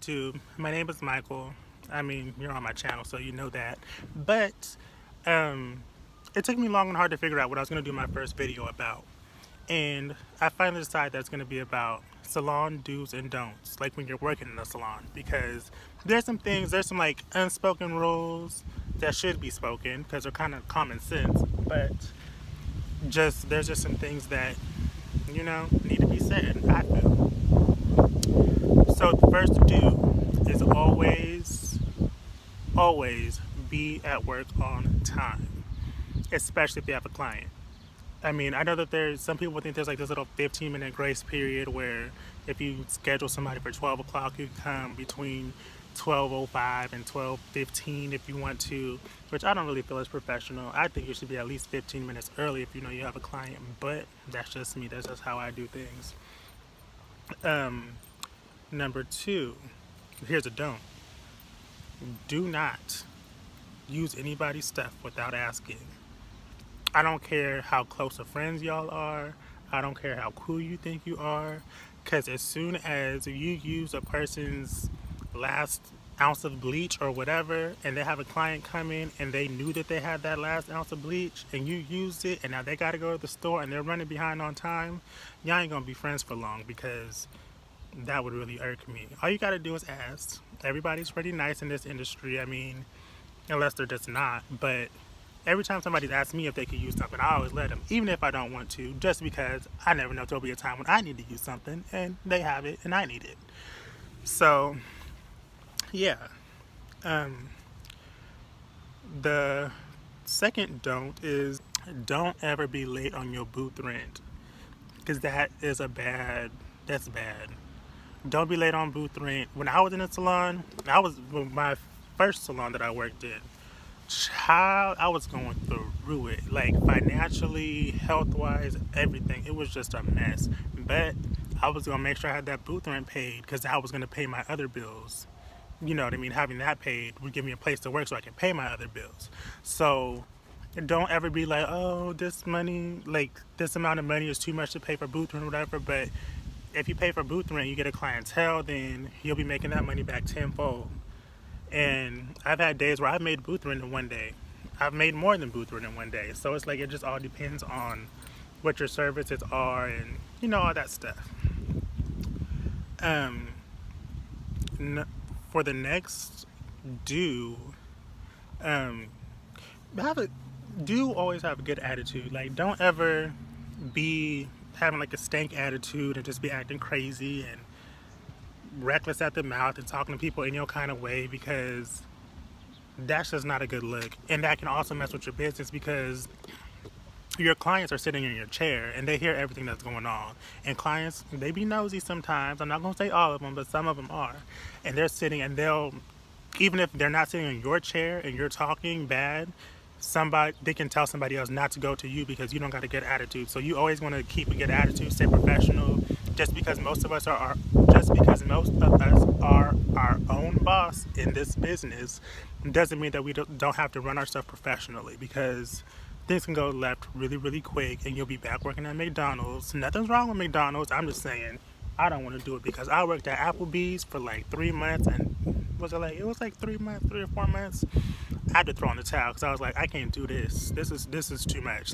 YouTube. My name is Michael. I mean, you're on my channel, so you know that. But um, it took me long and hard to figure out what I was going to do my first video about. And I finally decided that it's going to be about salon do's and don'ts, like when you're working in a salon. Because there's some like unspoken rules that should be spoken because they're kind of common sense. But there's just some things that, need to be said, I feel. So the first do is always be at work on time, especially if you have a client. I mean, I know that there's some people think there's like this little 15-minute grace period where if you schedule somebody for 12 o'clock, you can come between 12:05 and 12:15 if you want to, which I don't really feel is professional. I think you should be at least 15 minutes early if you know you have a client, but that's just me. That's just how I do things. Number two, here's a don't. Do not use anybody's stuff without asking. I don't care how close of friends y'all are. I don't care how cool you think you are. Because as soon as you use a person's last ounce of bleach or whatever, and they have a client come in and they knew that they had that last ounce of bleach and you used it and now they got to go to the store and they're running behind on time, y'all ain't going to be friends for long because that would really irk me. All you got to do is ask. Everybody's pretty nice in this industry. I mean, unless they're just not. But every time somebody's asked me if they could use something, I always let them, even if I don't want to, just because I never know if there'll be a time when I need to use something and they have it and I need it. So, yeah. The second don't is don't ever be late on your booth rent, because that's bad. Don't be late on booth rent. When I was in a salon, my first salon that I worked in. Child, I was going through it, like financially, health-wise, everything. It was just a mess. But I was gonna make sure I had that booth rent paid because I was gonna pay my other bills. You know what I mean? Having that paid would give me a place to work so I can pay my other bills. So don't ever be like, oh, this amount of money is too much to pay for booth rent or whatever. But if you pay for booth rent, you get a clientele, then you'll be making that money back tenfold. And I've had days where I've made booth rent in one day. I've made more than booth rent in one day. So it's like it just all depends on what your services are and all that stuff. For the next do, always have a good attitude. Like, don't ever be having like a stank attitude and just be acting crazy and reckless at the mouth and talking to people in your kind of way, because that's just not a good look. And that can also mess with your business because your clients are sitting in your chair and they hear everything that's going on. And clients, they be nosy sometimes. I'm not going to say all of them, but some of them are. And they're sitting and even if they're not sitting in your chair and you're talking bad, they can tell somebody else not to go to you because you don't got a good attitude. So you always want to keep a good attitude, stay professional. Just because most of us are our own boss in this business doesn't mean that we don't have to run our stuff professionally, because things can go left really, really quick and you'll be back working at McDonald's. Nothing's wrong with McDonald's. I'm just saying I don't want to do it because I worked at Applebee's for like 3 months, and it was like 3 months, 3 or 4 months. I had to throw in the towel because I was like, I can't do this. This is too much.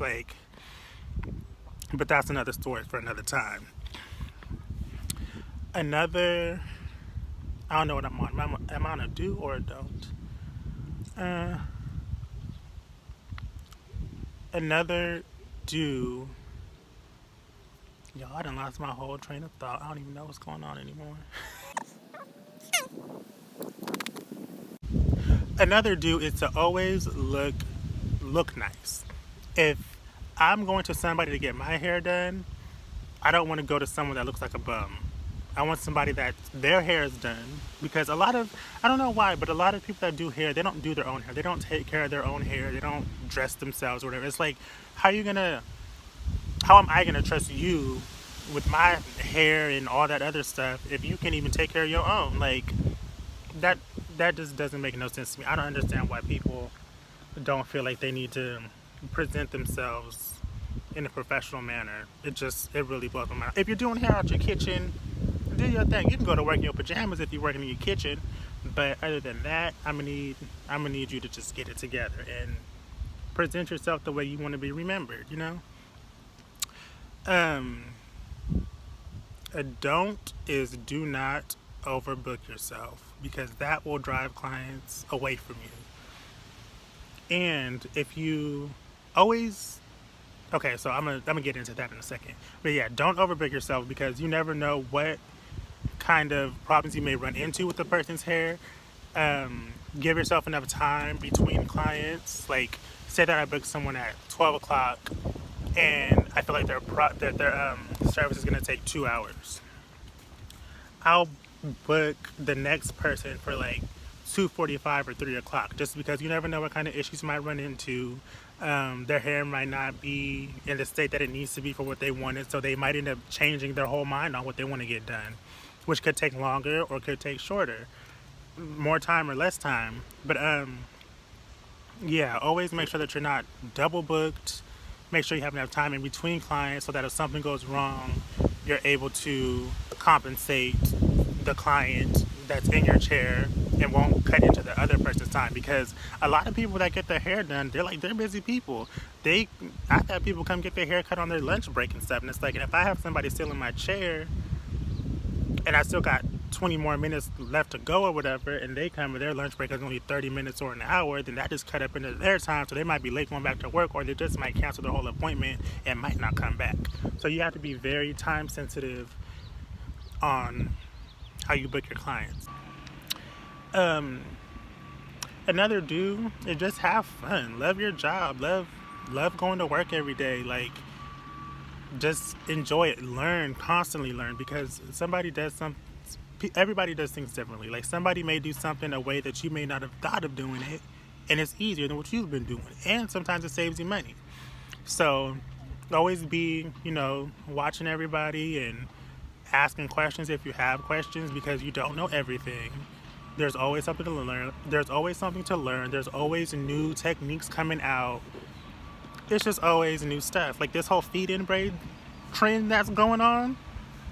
But that's another story for another time. I don't know what I'm on. Am I on a do or a don't? Another do. Y'all, I done lost my whole train of thought. I don't even know what's going on anymore. Another do is to always look nice. If I'm going to somebody to get my hair done, I don't want to go to someone that looks like a bum. I want somebody that their hair is done, because I don't know why, but a lot of people that do hair, they don't do their own hair. They don't take care of their own hair. They don't dress themselves or whatever. It's like, how am I gonna trust you with my hair and all that other stuff if you can't even take care of your own? Like, that just doesn't make no sense to me. I don't understand why people don't feel like they need to present themselves in a professional manner. It really blows my mind. If you're doing hair out your kitchen, do your thing. You can go to work in your pajamas if you're working in your kitchen, but other than that, I'm gonna need you to just get it together and present yourself the way you want to be remembered. You know. Um, a don't is do not overbook yourself because that will drive clients away from you. And if you always okay, so I'm gonna get into that in a second. But yeah, don't overbook yourself because you never know what kind of problems you may run into with the person's hair. Give yourself enough time between clients. Like, say that I booked someone at 12 o'clock and I feel like their service is gonna take 2 hours. I'll book the next person for like 2:45 or 3 o'clock, just because you never know what kind of issues you might run into. Their hair might not be in the state that it needs to be for what they wanted, so they might end up changing their whole mind on what they want to get done, which could take longer or could take shorter, more time or less time. But yeah, always make sure that you're not double booked. Make sure you have enough time in between clients so that if something goes wrong, you're able to compensate the client that's in your chair and won't cut into the other person's time. Because a lot of people that get their hair done, they're busy people. I've had people come get their hair cut on their lunch break and stuff, and it's like, and if I have somebody still in my chair and I still got 20 more minutes left to go or whatever, and they come and their lunch break is only 30 minutes or an hour, then that just cut up into their time, so they might be late going back to work, or they just might cancel the whole appointment and might not come back. So you have to be very time sensitive on how you book your clients. Another do is just have fun. Love your job. Love going to work every day. Like, just enjoy it. Learn, constantly learn, because everybody does things differently. Like, somebody may do something a way that you may not have thought of doing it, and it's easier than what you've been doing, and sometimes it saves you money. So always be, watching everybody and asking questions if you have questions, because you don't know everything. There's always something to learn. There's always new techniques coming out. It's just always new stuff. Like this whole feed-in braid trend that's going on,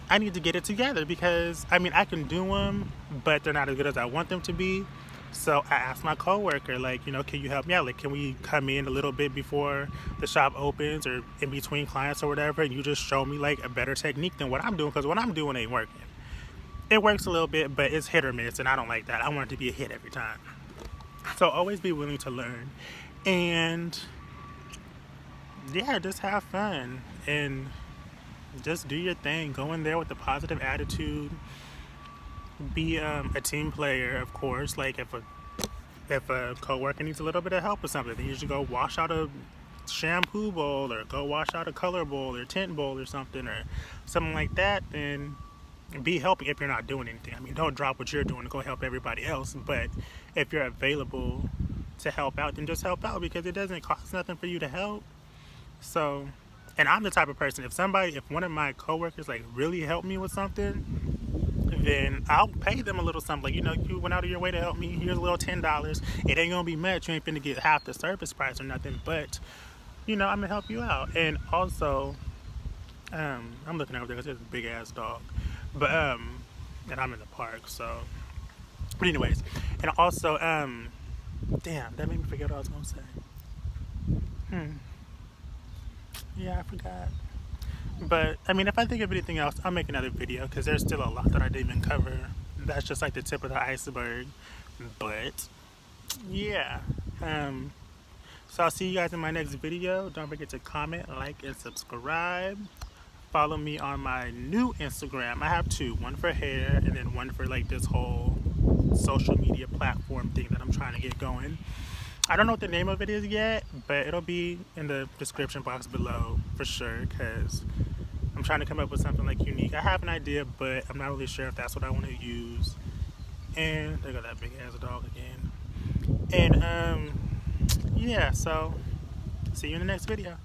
I need to get it together because, I can do them, but they're not as good as I want them to be. So I asked my coworker, like, can you help me out? Like, can we come in a little bit before the shop opens or in between clients or whatever, and you just show me, like, a better technique than what I'm doing, because what I'm doing ain't working. It works a little bit, but it's hit or miss, and I don't like that. I want it to be a hit every time. So always be willing to learn. And, yeah, just have fun. And just do your thing. Go in there with a positive attitude. Be a team player, of course. Like, if a coworker needs a little bit of help with something, then you should go wash out a shampoo bowl or go wash out a color bowl or tint bowl or something like that. Then be helping if you're not doing anything. Don't drop what you're doing to go help everybody else. But if you're available to help out, then just help out, because it doesn't cost nothing for you to help. So, and I'm the type of person, if one of my coworkers like really help me with something, then I'll pay them a little something. Like, you went out of your way to help me. Here's a little $10. It ain't gonna be much. You ain't finna get half the service price or nothing, but I'm gonna help you out. And also, I'm looking over there because there's a big ass dog, but and I'm in the park. So, but anyways, and also, damn, that made me forget what I was gonna say. Yeah, I forgot. But, if I think of anything else, I'll make another video, because there's still a lot that I didn't even cover. That's just like the tip of the iceberg. But, yeah. So I'll see you guys in my next video. Don't forget to comment, like, and subscribe. Follow me on my new Instagram. I have two. One for hair, and then one for, like, this whole social media platform thing that I'm trying to get going. I don't know what the name of it is yet, but it'll be in the description box below for sure, because I'm trying to come up with something like unique. I have an idea, but I'm not really sure if that's what I want to use. And there goes that big ass dog again. And yeah, so see you in the next video.